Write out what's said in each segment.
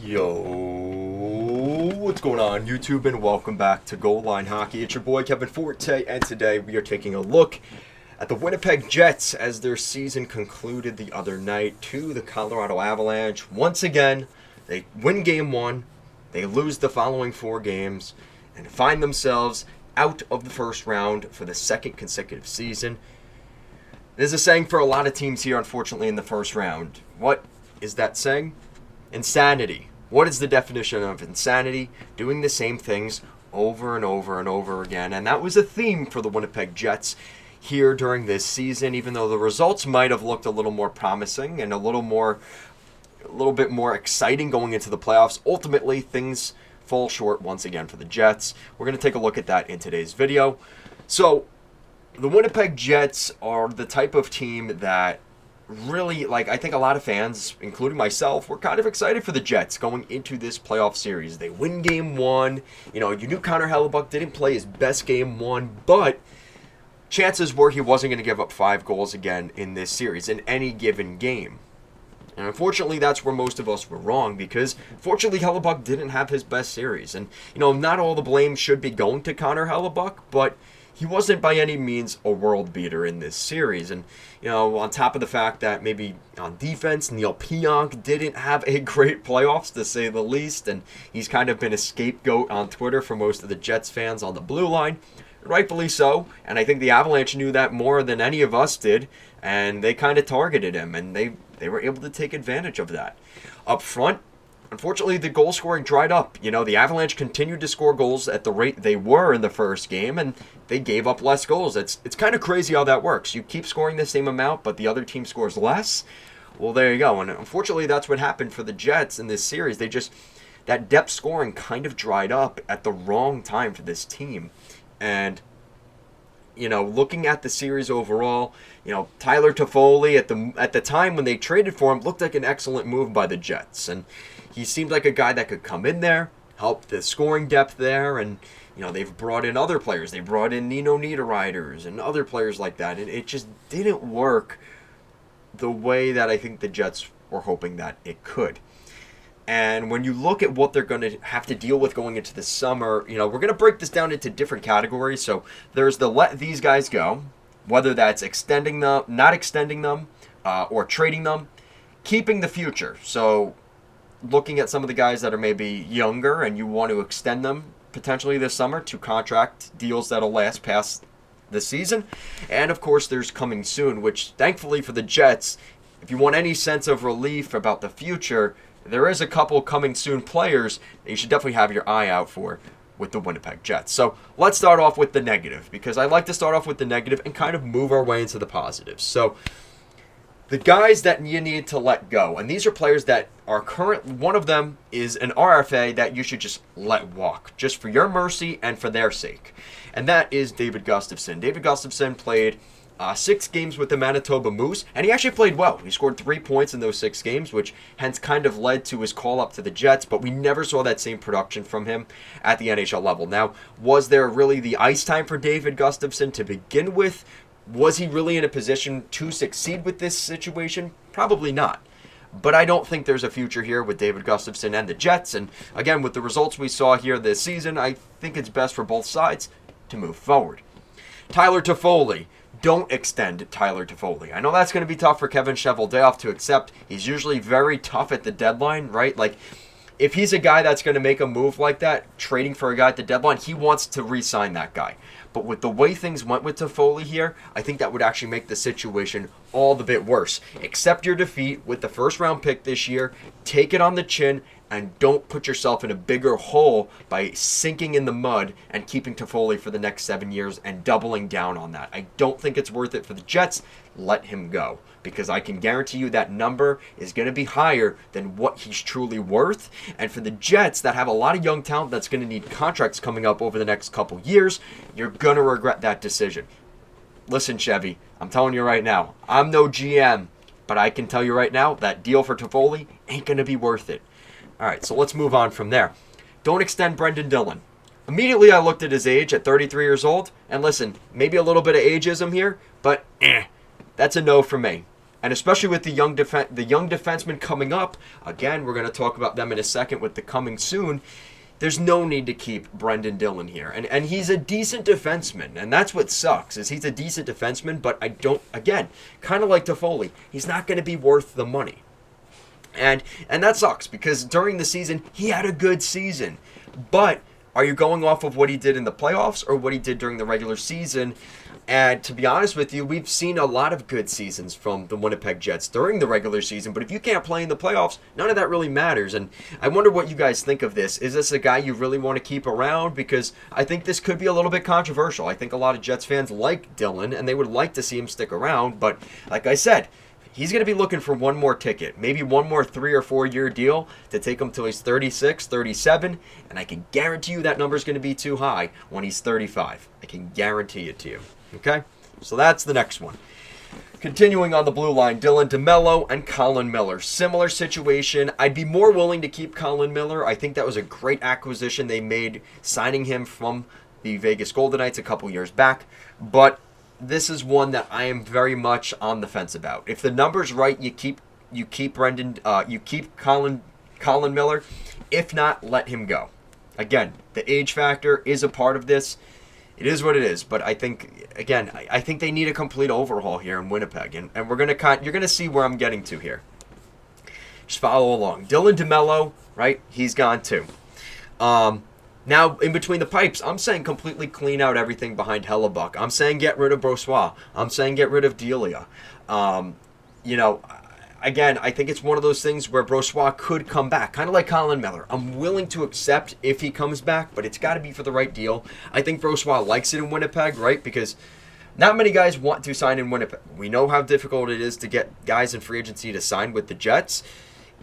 Yo, what's going on YouTube, and welcome back to Goal Line Hockey. It's your boy Kevin Forte, and today we are taking a look at the Winnipeg Jets as their season concluded the other night to the Colorado Avalanche. Once again, they win game one, they lose the following four games, and find themselves out of the first round for the second consecutive season. There's a saying for a lot of teams here, unfortunately, in the first round. What is that saying? Insanity. What is the definition of insanity? Doing the same things over and over and over again. And that was a theme for the Winnipeg Jets here during this season, even though the results might have looked a little more promising and a little bit more exciting going into the playoffs. Ultimately, things fall short once again for the Jets. We're going to take a look at that in today's video. So, the Winnipeg Jets are the type of team that really, I think a lot of fans, including myself, were kind of excited for the Jets going into this playoff series. They win game one. You knew Connor Hellebuyck didn't play his best game one, but chances were he wasn't going to give up 5 goals again in this series in any given game. And unfortunately, that's where most of us were wrong, because fortunately Hellebuyck didn't have his best series. And, not all the blame should be going to Connor Hellebuyck, but he wasn't by any means a world beater in this series. And, on top of the fact that maybe on defense, Neil Pionk didn't have a great playoffs, to say the least. And he's kind of been a scapegoat on Twitter for most of the Jets fans on the blue line. Rightfully so. And I think the Avalanche knew that more than any of us did. And they kind of targeted him. And they were able to take advantage of that. Up front, unfortunately, the goal scoring dried up. The Avalanche continued to score goals at the rate they were in the first game, and they gave up less goals. It's kind of crazy how that works. You keep scoring the same amount, but the other team scores less. Well, there you go. And unfortunately, that's what happened for the Jets in this series. That depth scoring kind of dried up at the wrong time for this team. And looking at the series overall, Tyler Toffoli at the time when they traded for him looked like an excellent move by the Jets, and he seemed like a guy that could come in there, help the scoring depth there, and they've brought in other players. They brought in Nino Niederreiters and other players like that, and it just didn't work the way that I think the Jets were hoping that it could. And when you look at what they're going to have to deal with going into the summer, we're going to break this down into different categories. So there's the let these guys go, whether that's extending them, not extending them, or trading them, keeping the future. So looking at some of the guys that are maybe younger and you want to extend them potentially this summer to contract deals that'll last past the season. And of course, there's coming soon, which thankfully for the Jets, if you want any sense of relief about the future, there is a couple coming soon players that you should definitely have your eye out for with the Winnipeg Jets. So let's start off with the negative, because I like to start off with the negative and kind of move our way into the positives. So the guys that you need to let go, and these are players that are current. One of them is an RFA that you should just let walk, just for your mercy and for their sake. And that is David Gustafsson. David Gustafsson played 6 games with the Manitoba Moose, and he actually played well. He scored 3 points in those 6 games, which hence kind of led to his call up to the Jets, but we never saw that same production from him at the NHL level. Now, was there really the ice time for David Gustafsson to begin with? Was he really in a position to succeed with this situation? Probably not. But I don't think there's a future here with David Gustafsson and the Jets, and again, with the results we saw here this season, I think it's best for both sides to move forward. Tyler Toffoli. Don't extend Tyler Toffoli. I know that's going to be tough for Kevin Cheveldayoff to accept. He's usually very tough at the deadline, right? If he's a guy that's going to make a move like that, trading for a guy at the deadline, he wants to re-sign that guy. But with the way things went with Toffoli here, I think that would actually make the situation all the bit worse. Accept your defeat with the first-round pick this year, take it on the chin, and don't put yourself in a bigger hole by sinking in the mud and keeping Toffoli for the next 7 years and doubling down on that. I don't think it's worth it for the Jets. Let him go, because I can guarantee you that number is going to be higher than what he's truly worth. And for the Jets that have a lot of young talent that's going to need contracts coming up over the next couple years, you're going to regret that decision. Listen, Chevy, I'm telling you right now, I'm no GM, but I can tell you right now that deal for Toffoli ain't going to be worth it. All right, so let's move on from there. Don't extend Brendan Dillon. Immediately I looked at his age at 33 years old, and listen, maybe a little bit of ageism here, but that's a no for me. And especially with the young defensemen coming up, again, we're going to talk about them in a second with the coming soon. There's no need to keep Brendan Dillon here. And he's a decent defenseman, and that's what sucks, is he's a decent defenseman, but I don't, again, kind of like Toffoli, he's not going to be worth the money. And that sucks, because during the season, he had a good season. But are you going off of what he did in the playoffs or what he did during the regular season? And to be honest with you, we've seen a lot of good seasons from the Winnipeg Jets during the regular season. But if you can't play in the playoffs, none of that really matters. And I wonder what you guys think of this. Is this a guy you really want to keep around? Because I think this could be a little bit controversial. I think a lot of Jets fans like Dillon, and they would like to see him stick around. But like I said, he's going to be looking for one more ticket, maybe one more 3 or 4 year deal to take him till he's 36, 37, and I can guarantee you that number is going to be too high when he's 35. I can guarantee it to you. Okay? So that's the next one. Continuing on the blue line, Dylan DeMello and Colin Miller. Similar situation. I'd be more willing to keep Colin Miller. I think that was a great acquisition they made, signing him from the Vegas Golden Knights a couple years back. But this is one that I am very much on the fence about. If the number's right, you keep Colin Miller. If not, let him go. Again, the age factor is a part of this. It is what it is, but I think they need a complete overhaul here in Winnipeg, and you're gonna see where I'm getting to here. Just follow along. Dylan DeMello, right? He's gone too. Now, in between the pipes, I'm saying completely clean out everything behind Hellebuck. I'm saying get rid of Brossoit. I'm saying get rid of Delia. Again, I think it's one of those things where Brossoit could come back, kind of like Colin Miller. I'm willing to accept if he comes back, but it's got to be for the right deal. I think Brossoit likes it in Winnipeg, right? Because not many guys want to sign in Winnipeg. We know how difficult it is to get guys in free agency to sign with the Jets.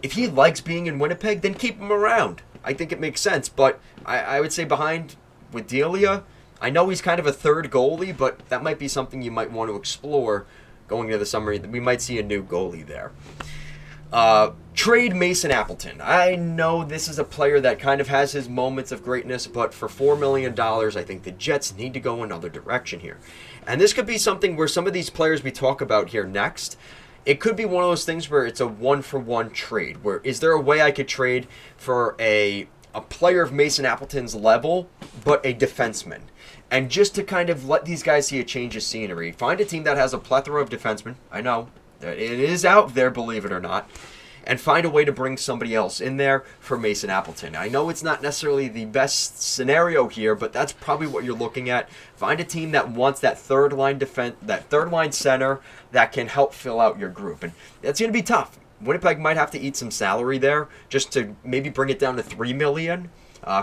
If he likes being in Winnipeg, then keep him around. I think it makes sense, but I would say behind with Delia, I know he's kind of a third goalie, but that might be something you might want to explore going into the summer. We might see a new goalie there. Trade Mason Appleton. I know this is a player that kind of has his moments of greatness, but for $4 million, I think the Jets need to go another direction here. And this could be something where some of these players we talk about here next, it could be one of those things where it's a one-for-one trade. Where is there a way I could trade for a player of Mason Appleton's level, but a defenseman? And just to kind of let these guys see a change of scenery, find a team that has a plethora of defensemen. I know that it is out there, believe it or not. And find a way to bring somebody else in there for Mason Appleton. I know it's not necessarily the best scenario here, but that's probably what you're looking at. Find a team that wants that third line center that can help fill out your group. And that's going to be tough. Winnipeg might have to eat some salary there just to maybe bring it down to $3 million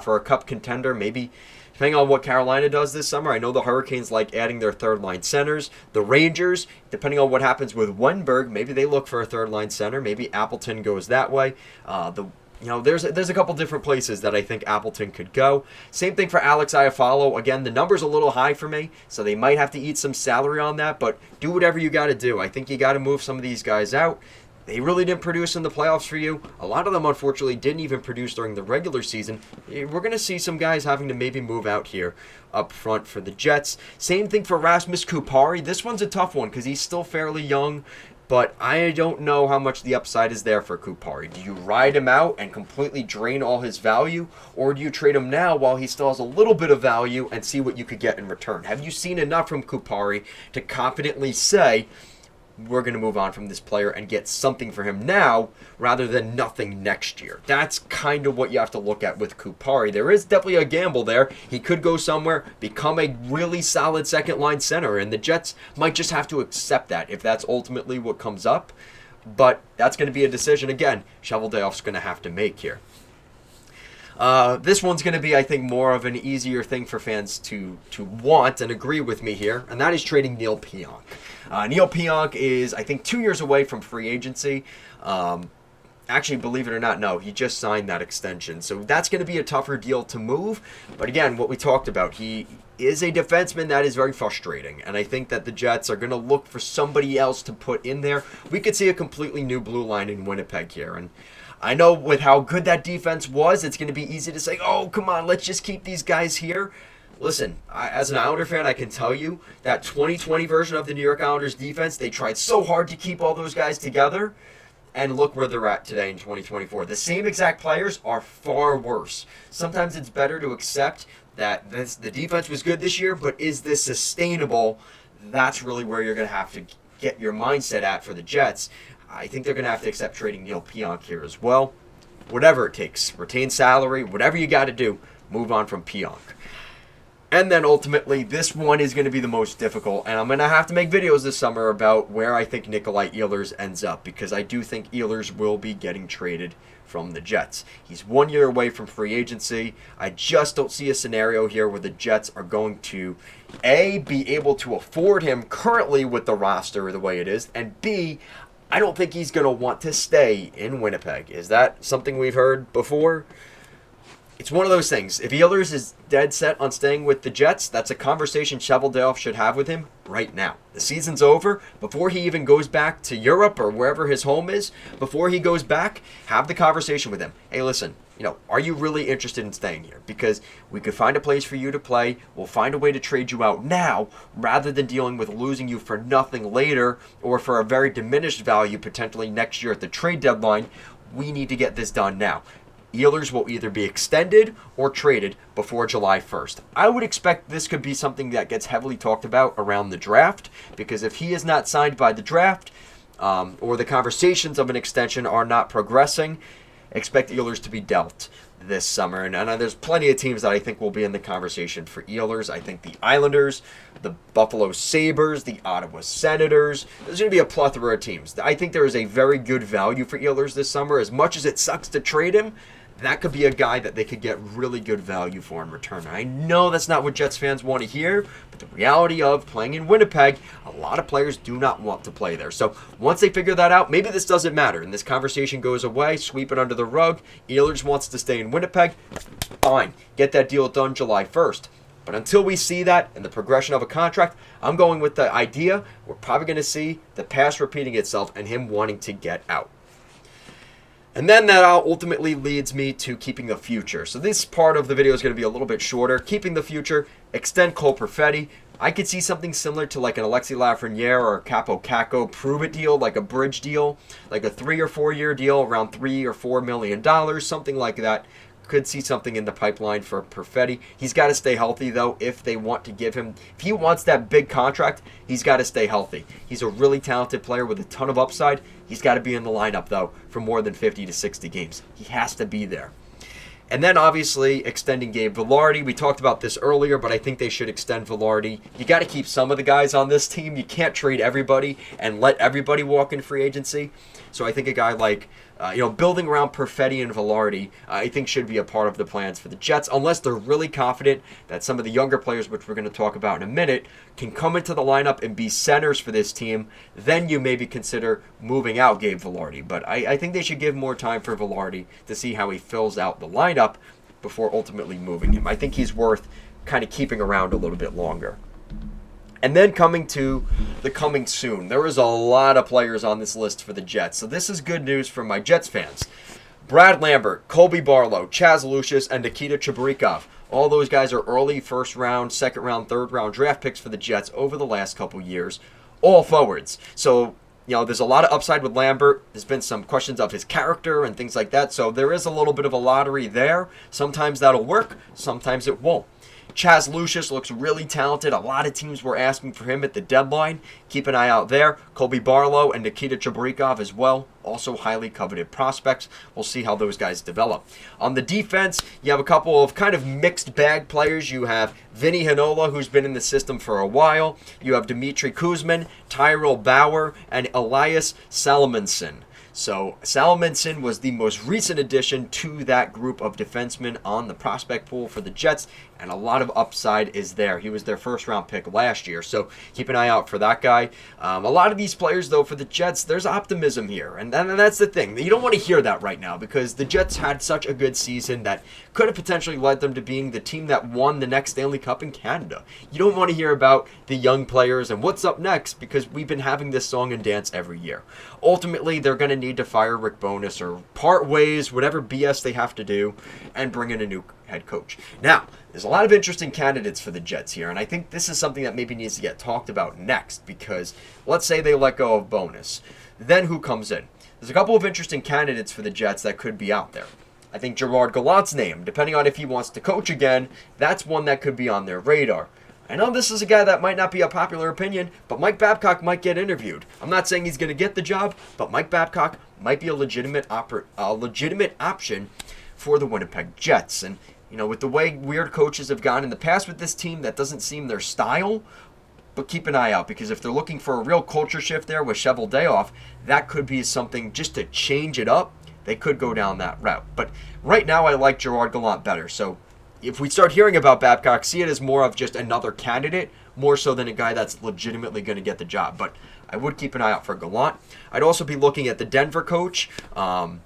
for a cup contender, maybe. Depending on what Carolina does this summer, I know the Hurricanes like adding their third-line centers. The Rangers, depending on what happens with Wenberg, maybe they look for a third-line center. Maybe Appleton goes that way. There's a couple different places that I think Appleton could go. Same thing for Alex Iafallo. Again, the number's a little high for me, so they might have to eat some salary on that, but do whatever you got to do. I think you got to move some of these guys out. They really didn't produce in the playoffs for you. A lot of them, unfortunately, didn't even produce during the regular season. We're going to see some guys having to maybe move out here up front for the Jets. Same thing for Rasmus Kupari. This one's a tough one because he's still fairly young, but I don't know how much the upside is there for Kupari. Do you ride him out and completely drain all his value, or do you trade him now while he still has a little bit of value and see what you could get in return? Have you seen enough from Kupari to confidently say, we're going to move on from this player and get something for him now rather than nothing next year? That's kind of what you have to look at with Kupari. There is definitely a gamble there. He could go somewhere, become a really solid second-line center, and the Jets might just have to accept that if that's ultimately what comes up. But that's going to be a decision, again, Shoveldayoff's going to have to make here. This one's going to be, I think, more of an easier thing for fans to want and agree with me here, and that is trading Neil Pionk. Neil Pionk is, I think, 2 years away from free agency. Actually, believe it or not, no, he just signed that extension. So that's going to be a tougher deal to move. But again, what we talked about, he is a defenseman that is very frustrating. And I think that the Jets are going to look for somebody else to put in there. We could see a completely new blue line in Winnipeg here. And I know with how good that defense was, it's going to be easy to say, oh, come on, let's just keep these guys here. listen, as an Islander fan, I can tell you that 2020 version of the New York Islanders defense, they tried so hard to keep all those guys together, and look where they're at today in 2024. The same exact players are far worse. Sometimes it's better to accept that the defense was good this year, but is this sustainable? That's really where you're going to have to get your mindset at for the Jets. I think they're going to have to accept trading Neil Pionk here as well. Whatever it takes. Retain salary, whatever you got to do, move on from Pionk. And then ultimately, this one is going to be the most difficult. And I'm going to have to make videos this summer about where I think Nikolai Ehlers ends up. Because I do think Ehlers will be getting traded from the Jets. He's 1 year away from free agency. I just don't see a scenario here where the Jets are going to, A, be able to afford him currently with the roster the way it is. And B, I don't think he's going to want to stay in Winnipeg. Is that something we've heard before? It's one of those things. If Ehlers is dead set on staying with the Jets, that's a conversation Cheveldayoff should have with him right now. The season's over. Before he even goes back to Europe or wherever his home is, before he goes back, have the conversation with him. Hey, listen, are you really interested in staying here? Because we could find a place for you to play. We'll find a way to trade you out now rather than dealing with losing you for nothing later or for a very diminished value potentially next year at the trade deadline. We need to get this done now. Ehlers will either be extended or traded before July 1st. I would expect this could be something that gets heavily talked about around the draft, because if he is not signed by the draft or the conversations of an extension are not progressing, expect Ehlers to be dealt this summer. And there's plenty of teams that I think will be in the conversation for Ehlers. I think the Islanders, the Buffalo Sabres, the Ottawa Senators. There's going to be a plethora of teams. I think there is a very good value for Ehlers this summer. As much as it sucks to trade him, that could be a guy that they could get really good value for in return. I know that's not what Jets fans want to hear, but the reality of playing in Winnipeg, a lot of players do not want to play there. So once they figure that out, maybe this doesn't matter, and this conversation goes away, sweep it under the rug. Ehlers wants to stay in Winnipeg. Fine, get that deal done July 1st. But until we see that in the progression of a contract, I'm going with the idea we're probably going to see the past repeating itself and him wanting to get out. And then that ultimately leads me to keeping the future. So this part of the video is going to be a little bit shorter. Keeping the future, extend Cole Perfetti. I could see something similar to like an Alexis Lafreniere or a Capo Caco prove-it deal, like a bridge deal, like a 3 or 4 year deal around $3 or $4 million, something like that. Could see something in the pipeline for Perfetti. He's got to stay healthy, though, if they want to give him... If he wants that big contract, he's got to stay healthy. He's a really talented player with a ton of upside. He's got to be in the lineup, though, for more than 50 to 60 games. He has to be there. And then, obviously, extending Gabe Vilardi. We talked about this earlier, but I think they should extend Vilardi. You got to keep some of the guys on this team. You can't trade everybody and let everybody walk in free agency. So I think a guy like... building around Perfetti and Vilardi, I think should be a part of the plans for the Jets, unless they're really confident that some of the younger players, which we're going to talk about in a minute, can come into the lineup and be centers for this team. Then you maybe consider moving out Gabe Vilardi. But I think they should give more time for Vilardi to see how he fills out the lineup before ultimately moving him. I think he's worth kind of keeping around a little bit longer. And then coming to the coming soon. There is a lot of players on this list for the Jets. So this is good news for my Jets fans. Brad Lambert, Colby Barlow, Chaz Lucius, and Nikita Chibrikov. All those guys are early first round, second round, third round draft picks for the Jets over the last couple years. All forwards. So, there's a lot of upside with Lambert. There's been some questions of his character and things like that. So there is a little bit of a lottery there. Sometimes that'll work. Sometimes it won't. Chaz Lucius looks really talented. A lot of teams were asking for him at the deadline. Keep an eye out there. Colby Barlow and Nikita Chibrikov as well. Also highly coveted prospects. We'll see how those guys develop. On the defense, you have a couple of kind of mixed bag players. You have Vinny Hinola, who's been in the system for a while. You have Dmitry Kuzmin, Tyrell Bauer, and Elias Salomonsson. So Salomonsson was the most recent addition to that group of defensemen on the prospect pool for the Jets, and a lot of upside is there. He was their first-round pick last year, so keep an eye out for that guy. A lot of these players, though, for the Jets, there's optimism here, and that's the thing. You don't want to hear that right now because the Jets had such a good season that could have potentially led them to being the team that won the next Stanley Cup in Canada. You don't want to hear about the young players and what's up next because we've been having this song and dance every year. Ultimately, they're going to need to fire Rick Bowness or part ways, whatever BS they have to do, and bring in a new head coach. Now, there's a lot of interesting candidates for the Jets here, and I think this is something that maybe needs to get talked about next, because let's say they let go of Bowness. Then who comes in? There's a couple of interesting candidates for the Jets that could be out there. I think Gerard Gallant's name, depending on if he wants to coach again, that's one that could be on their radar. I know this is a guy that might not be a popular opinion, but Mike Babcock might get interviewed. I'm not saying he's going to get the job, but Mike Babcock might be a legitimate option for the Winnipeg Jets. And, you know, with the way weird coaches have gone in the past with this team, that doesn't seem their style. But keep an eye out, because if they're looking for a real culture shift there with Cheveldayoff, that could be something just to change it up. They could go down that route. But right now I like Gerard Gallant better. So if we start hearing about Babcock, see it as more of just another candidate, more so than a guy that's legitimately going to get the job. But I would keep an eye out for Gallant. I'd also be looking at the Denver coach. I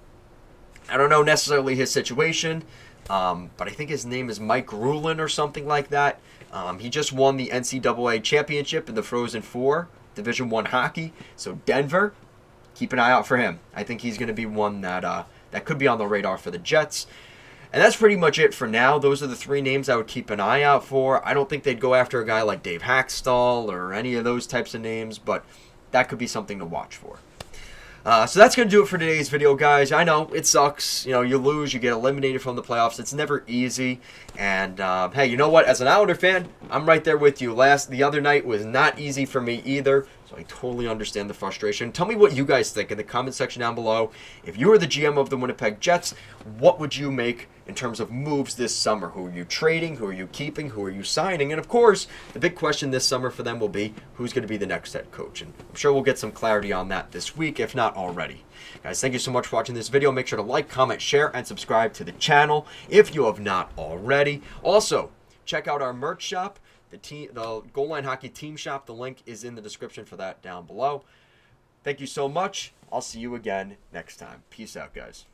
don't know necessarily his situation, but I think his name is Mike Rulin or something like that. He just won the NCAA championship in the Frozen Four, Division I hockey. So Denver, keep an eye out for him. I think he's going to be one that could be on the radar for the Jets. And that's pretty much it for now. Those are the three names I would keep an eye out for. I don't think they'd go after a guy like Dave Hackstall or any of those types of names, but that could be something to watch for. So that's going to do it for today's video, guys. I know, it sucks. You know, you lose, you get eliminated from the playoffs. It's never easy. And, hey, you know what? As an Islander fan, I'm right there with you. The other night was not easy for me either, so I totally understand the frustration. Tell me what you guys think in the comment section down below. If you were the GM of the Winnipeg Jets, what would you make in terms of moves this summer? Who are you trading? Who are you keeping? Who are you signing? And, of course, the big question this summer for them will be, who's going to be the next head coach? And I'm sure we'll get some clarity on that this week, if not already. Guys, thank you so much for watching this video. Make sure to like, comment, share, and subscribe to the channel if you have not already. Also, check out our merch shop, the Goal Line Hockey Team Shop. The link is in the description for that down below. Thank you so much. I'll see you again next time. Peace out, guys.